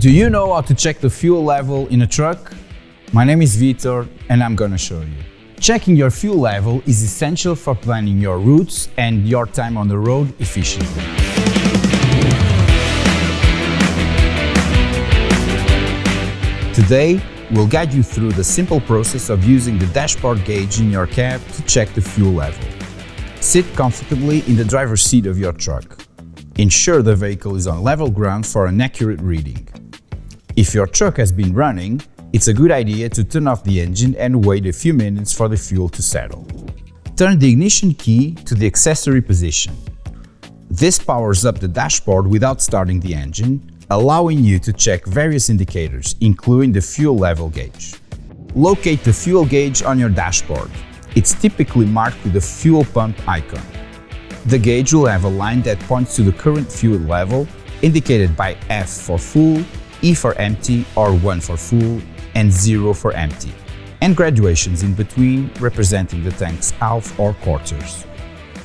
Do you know how to check the fuel level in a truck? My name is Vitor and I'm gonna show you. Checking your fuel level is essential for planning your routes and your time on the road efficiently. Today, we'll guide you through the simple process of using the dashboard gauge in your cab to check the fuel level. Sit comfortably in the driver's seat of your truck. Ensure the vehicle is on level ground for an accurate reading. If your truck has been running, it's a good idea to turn off the engine and wait a few minutes for the fuel to settle. Turn the ignition key to the accessory position. This powers up the dashboard without starting the engine, allowing you to check various indicators, including the fuel level gauge. Locate the fuel gauge on your dashboard. It's typically marked with a fuel pump icon. The gauge will have a line that points to the current fuel level, indicated by F for full, E for empty or 1 for full, and 0 for empty, and graduations in between representing the tank's half or quarters.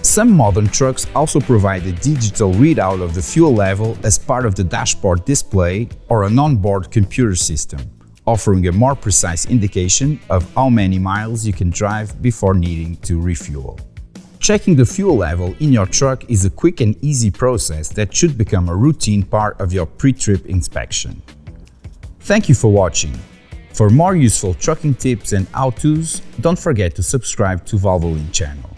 Some modern trucks also provide a digital readout of the fuel level as part of the dashboard display or an onboard computer system, offering a more precise indication of how many miles you can drive before needing to refuel. Checking the fuel level in your truck is a quick and easy process that should become a routine part of your pre-trip inspection. Thank you for watching. For more useful trucking tips and how-tos, don't forget to subscribe to Valvoline channel.